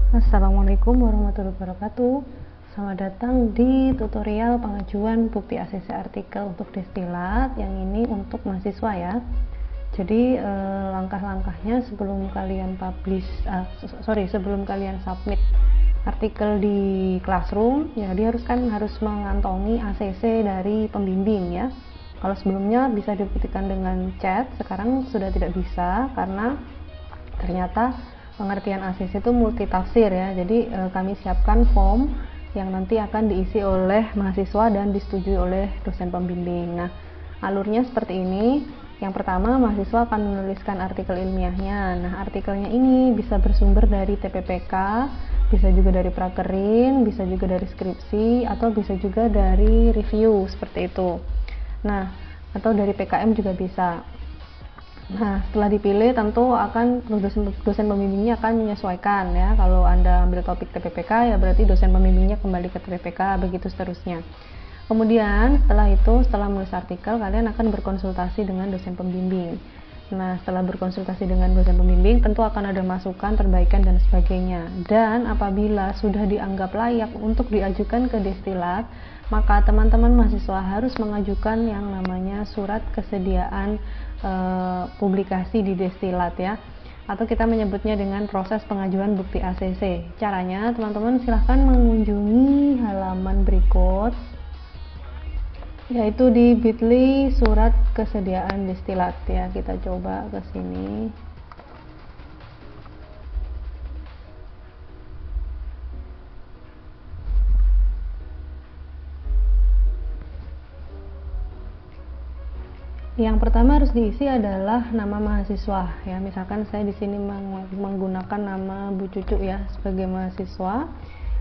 Assalamualaikum warahmatullahi wabarakatuh. Selamat datang di tutorial pengajuan bukti ACC artikel untuk destilat. Yang ini untuk mahasiswa ya. Jadi langkah-langkahnya sebelum kalian sebelum kalian submit artikel di Classroom, ya dia harus mengantongi ACC dari pembimbing ya. Kalau sebelumnya bisa dibuktikan dengan chat, sekarang sudah tidak bisa karena ternyata pengertian ACC itu multitafsir ya. Jadi kami siapkan form yang nanti akan diisi oleh mahasiswa dan disetujui oleh dosen pembimbing. Nah, alurnya seperti ini. Yang pertama, mahasiswa akan menuliskan artikel ilmiahnya. Nah, artikelnya ini bisa bersumber dari TPPK, bisa juga dari prakerin, bisa juga dari skripsi, atau bisa juga dari review seperti itu. Nah, atau dari PKM juga bisa. Nah, setelah dipilih tentu akan dosen pembimbingnya akan menyesuaikan ya. Kalau Anda ambil topik TPPK ya berarti dosen pembimbingnya kembali ke TPPK, begitu seterusnya. Kemudian setelah menulis artikel, kalian akan berkonsultasi dengan dosen pembimbing. Nah, setelah berkonsultasi dengan dosen pembimbing tentu akan ada masukan, perbaikan dan sebagainya. Dan apabila sudah dianggap layak untuk diajukan ke destilat, maka teman-teman mahasiswa harus mengajukan yang namanya surat kesediaan publikasi di destilat ya, atau kita menyebutnya dengan proses pengajuan bukti ACC. Caranya teman-teman silahkan mengunjungi halaman berikut, yaitu di bit.ly surat kesediaan destilat ya. Kita coba ke sini. Yang pertama harus diisi adalah nama mahasiswa ya. Misalkan saya di sini menggunakan nama Bu Cucu ya sebagai mahasiswa.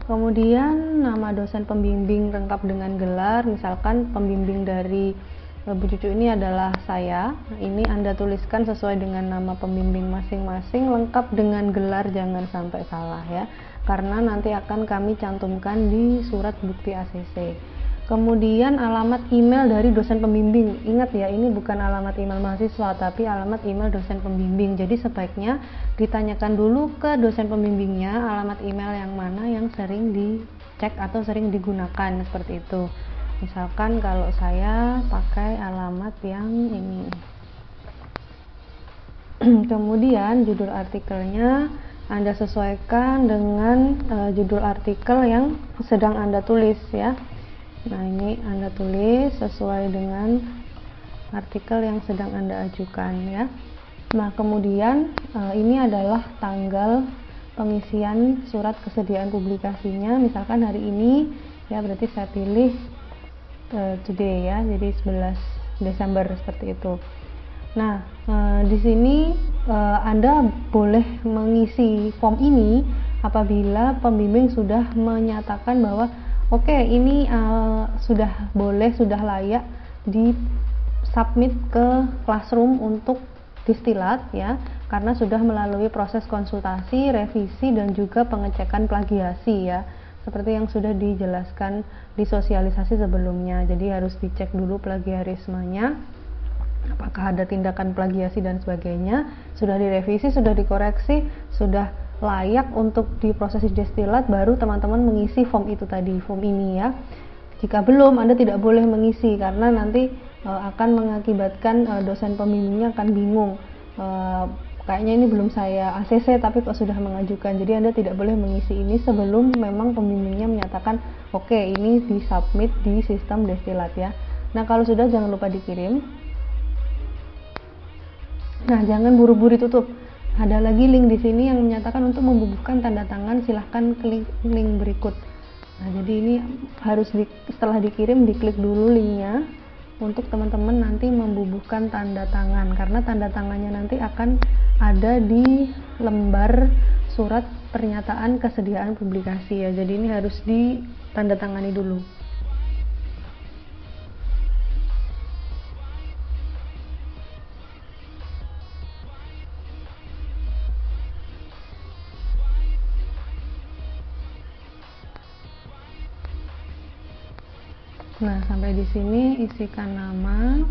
Kemudian nama dosen pembimbing lengkap dengan gelar. Misalkan pembimbing dari Bu Cucu ini adalah saya. Ini Anda tuliskan sesuai dengan nama pembimbing masing-masing, lengkap dengan gelar, jangan sampai salah ya. Karena nanti akan kami cantumkan di surat bukti ACC. Kemudian alamat email dari dosen pembimbing. Ingat ya, ini bukan alamat email mahasiswa, tapi alamat email dosen pembimbing. Jadi sebaiknya ditanyakan dulu ke dosen pembimbingnya alamat email yang mana yang sering dicek atau sering digunakan, seperti itu. Misalkan kalau saya pakai alamat yang ini. Kemudian judul artikelnya Anda sesuaikan dengan judul artikel yang sedang Anda tulis ya. Nah, ini Anda tulis sesuai dengan artikel yang sedang Anda ajukan ya. Nah, kemudian ini adalah tanggal pengisian surat kesediaan publikasinya. Misalkan hari ini ya, berarti saya pilih today ya, jadi 11 Desember seperti itu. Nah, di sini Anda boleh mengisi form ini apabila pembimbing sudah menyatakan bahwa oke, ini sudah boleh, sudah layak di submit ke Classroom untuk destilat ya, karena sudah melalui proses konsultasi, revisi dan juga pengecekan plagiasi ya, seperti yang sudah dijelaskan di sosialisasi sebelumnya. Jadi harus dicek dulu plagiarismenya, apakah ada tindakan plagiasi dan sebagainya, sudah direvisi, sudah dikoreksi, sudah layak untuk diproses destilat, baru teman-teman mengisi form itu tadi, form ini ya. Jika belum, Anda tidak boleh mengisi karena nanti akan mengakibatkan dosen pembimbingnya akan bingung, kayaknya ini belum saya ACC tapi kok sudah mengajukan. Jadi Anda tidak boleh mengisi ini sebelum memang pembimbingnya menyatakan oke, ini disubmit di sistem destilat ya. Nah, kalau sudah jangan lupa dikirim. Nah, jangan buru-buru tutup. Ada lagi link di sini yang menyatakan untuk membubuhkan tanda tangan, silahkan klik link berikut. Nah, jadi ini harus setelah dikirim diklik dulu linknya untuk teman-teman nanti membubuhkan tanda tangan, karena tanda tangannya nanti akan ada di lembar surat pernyataan kesediaan publikasi ya. Jadi ini harus ditandatangani dulu. Nah, sampai di sini isikan nama.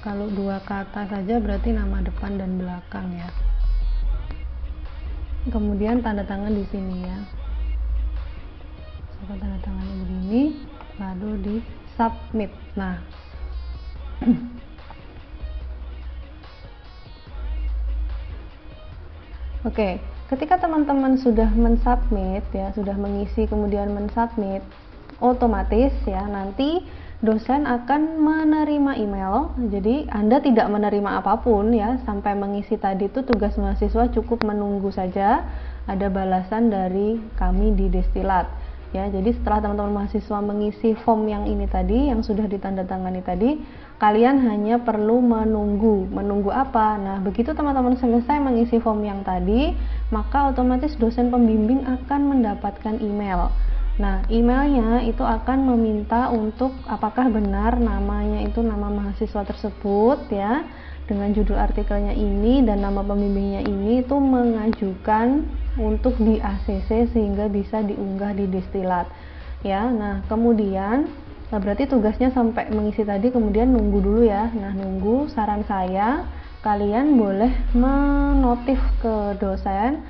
Kalau 2 kata saja berarti nama depan dan belakang ya. kemudian tanda tangan di sini ya. Misalkan tanda tangannya begini, lalu di submit. Nah, oke, ketika teman-teman sudah mensubmit ya, sudah mengisi kemudian mensubmit, otomatis ya nanti dosen akan menerima email. Jadi Anda tidak menerima apapun ya sampai mengisi tadi itu tugas mahasiswa, cukup menunggu saja ada balasan dari kami di Destilat ya. Jadi setelah teman-teman mahasiswa mengisi form yang ini tadi, yang sudah ditandatangani tadi, kalian hanya perlu menunggu apa? Nah, begitu teman-teman selesai mengisi form yang tadi, maka otomatis dosen pembimbing akan mendapatkan email. Nah, emailnya itu akan meminta untuk apakah benar namanya itu nama mahasiswa tersebut ya, dengan judul artikelnya ini dan nama pembimbingnya ini itu mengajukan untuk di ACC sehingga bisa diunggah di Destilat ya. Nah, kemudian berarti tugasnya sampai mengisi tadi, kemudian nunggu dulu ya. Nah, nunggu, saran saya kalian boleh menotif ke dosen,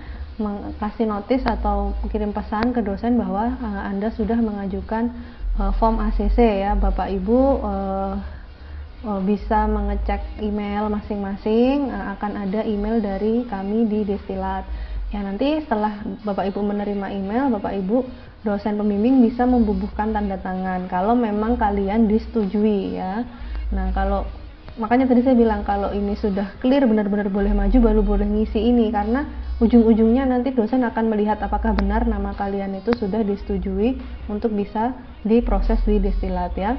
kasih notis atau kirim pesan ke dosen bahwa Anda sudah mengajukan form ACC ya. Bapak Ibu bisa mengecek email masing-masing, akan ada email dari kami di Destilat ya. Nanti setelah Bapak Ibu menerima email, Bapak Ibu dosen pembimbing bisa membubuhkan tanda tangan kalau memang kalian disetujui ya. Nah, kalau makanya tadi saya bilang kalau ini sudah clear, benar-benar boleh maju, baru boleh ngisi ini, karena ujung-ujungnya nanti dosen akan melihat apakah benar nama kalian itu sudah disetujui untuk bisa diproses di Destilat ya.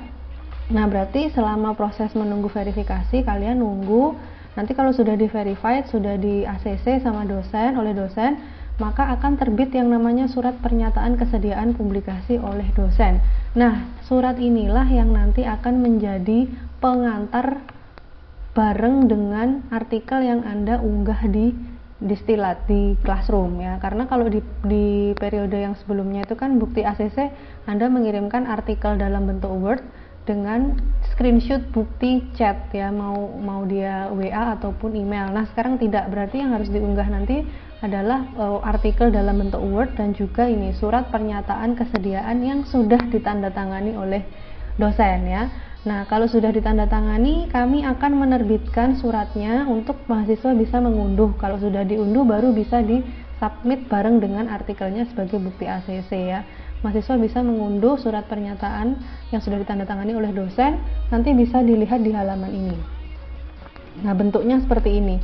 Nah, berarti selama proses menunggu verifikasi kalian nunggu, nanti kalau sudah di verified, sudah di ACC sama dosen, oleh dosen, maka akan terbit yang namanya surat pernyataan kesediaan publikasi oleh dosen. Nah, surat inilah yang nanti akan menjadi pengantar bareng dengan artikel yang Anda unggah di Destilat, di Classroom ya. Karena kalau di periode yang sebelumnya itu kan bukti ACC Anda mengirimkan artikel dalam bentuk Word dengan screenshot bukti chat ya, mau dia WA ataupun email. Nah, sekarang tidak, berarti yang harus diunggah nanti adalah artikel dalam bentuk Word dan juga ini surat pernyataan kesediaan yang sudah ditandatangani oleh dosen ya. Nah, kalau sudah ditandatangani, kami akan menerbitkan suratnya untuk mahasiswa bisa mengunduh. Kalau sudah diunduh, baru bisa di-submit bareng dengan artikelnya sebagai bukti ACC ya. Mahasiswa bisa mengunduh surat pernyataan yang sudah ditandatangani oleh dosen, nanti bisa dilihat di halaman ini. Nah, bentuknya seperti ini.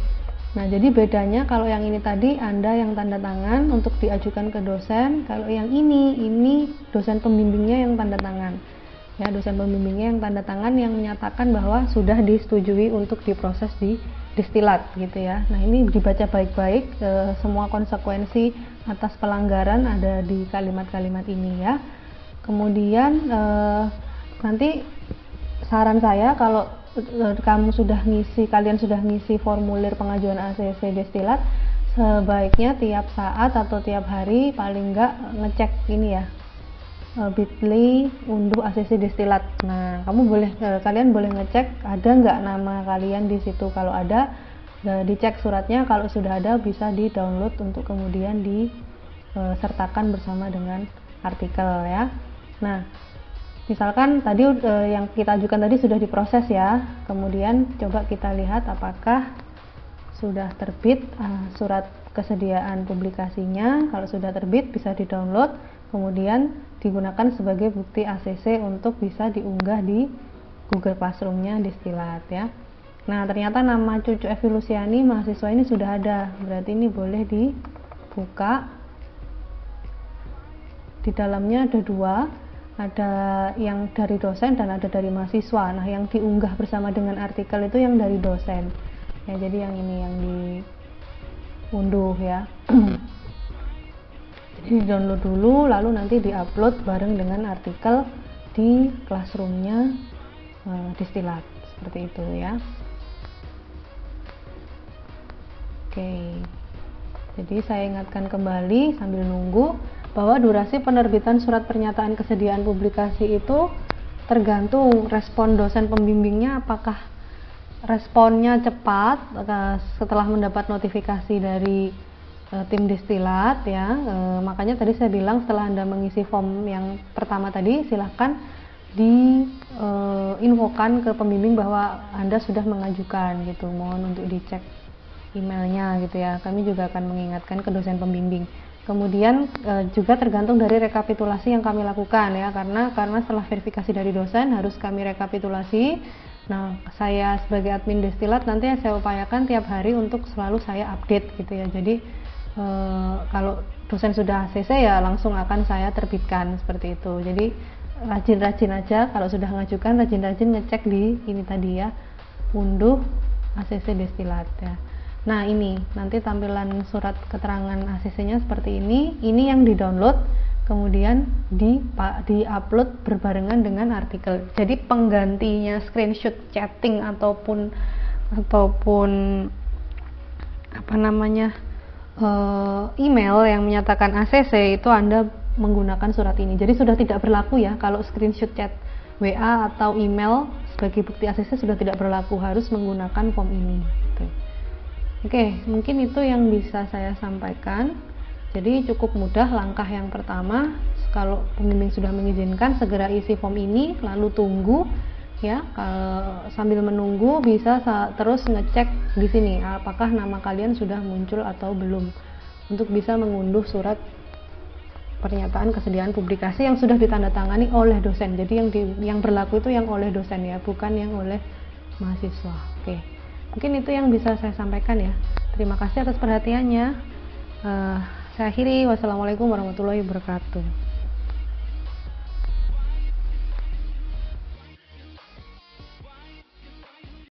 Nah, jadi bedanya kalau yang ini tadi Anda yang tanda tangan untuk diajukan ke dosen, kalau yang ini dosen pembimbingnya yang tanda tangan. Ya, dosen pembimbingnya yang tanda tangan yang menyatakan bahwa sudah disetujui untuk diproses di Destilat gitu ya. Nah, ini dibaca baik-baik, semua konsekuensi atas pelanggaran ada di kalimat-kalimat ini ya. Kemudian nanti saran saya kalau kalian sudah ngisi formulir pengajuan ACC Destilat, sebaiknya tiap saat atau tiap hari paling enggak ngecek ini ya, bit.ly unduh ACC Destilat. Nah, kalian boleh ngecek ada nggak nama kalian di situ. Kalau ada, dicek suratnya. Kalau sudah ada, bisa di download untuk kemudian disertakan bersama dengan artikel ya. Nah, misalkan tadi yang kita ajukan tadi sudah diproses ya, kemudian coba kita lihat apakah sudah terbit surat kesediaan publikasinya. Kalau sudah terbit, bisa di download, kemudian digunakan sebagai bukti ACC untuk bisa diunggah di Google Classroom-nya Destilat ya. Nah, ternyata nama Cucu Evi Lusiani mahasiswa ini sudah ada, berarti ini boleh dibuka. Di dalamnya ada dua, ada yang dari dosen dan ada dari mahasiswa. Nah, yang diunggah bersama dengan artikel itu yang dari dosen ya, jadi yang ini yang diunduh ya. Jadi di download dulu, lalu nanti diupload bareng dengan artikel di Classroom-nya Destilat, seperti itu ya. Oke, jadi saya ingatkan kembali sambil nunggu bahwa durasi penerbitan surat pernyataan kesediaan publikasi itu tergantung respon dosen pembimbingnya, apakah responnya cepat setelah mendapat notifikasi dari tim destilat ya. Makanya tadi saya bilang setelah Anda mengisi form yang pertama tadi, silahkan diinfokan ke pembimbing bahwa Anda sudah mengajukan gitu, mohon untuk dicek emailnya gitu ya. Kami juga akan mengingatkan ke dosen pembimbing. Kemudian juga tergantung dari rekapitulasi yang kami lakukan ya, karena setelah verifikasi dari dosen harus kami rekapitulasi. Nah, saya sebagai admin destilat nanti saya upayakan tiap hari untuk selalu saya update gitu ya. Jadi kalau dosen sudah ACC ya langsung akan saya terbitkan seperti itu. Jadi rajin-rajin aja kalau sudah mengajukan, rajin-rajin ngecek di ini tadi ya, unduh ACC destilat ya. Nah, ini nanti tampilan surat keterangan ACC-nya seperti ini. Ini yang di-download, kemudian di-upload berbarengan dengan artikel. Jadi penggantinya screenshot chatting ataupun apa namanya email yang menyatakan ACC itu Anda menggunakan surat ini. Jadi sudah tidak berlaku ya kalau screenshot chat WA atau email sebagai bukti ACC sudah tidak berlaku, harus menggunakan form ini gitu. Oke, mungkin itu yang bisa saya sampaikan. Jadi cukup mudah. Langkah yang pertama, kalau pembimbing sudah mengizinkan, segera isi form ini, lalu tunggu ya. Sambil menunggu bisa terus ngecek di sini apakah nama kalian sudah muncul atau belum, untuk bisa mengunduh surat pernyataan kesediaan publikasi yang sudah ditandatangani oleh dosen. Jadi yang berlaku itu yang oleh dosen ya, bukan yang oleh mahasiswa. Oke. Mungkin itu yang bisa saya sampaikan ya. Terima kasih atas perhatiannya. Saya akhiri. Wassalamualaikum warahmatullahi wabarakatuh.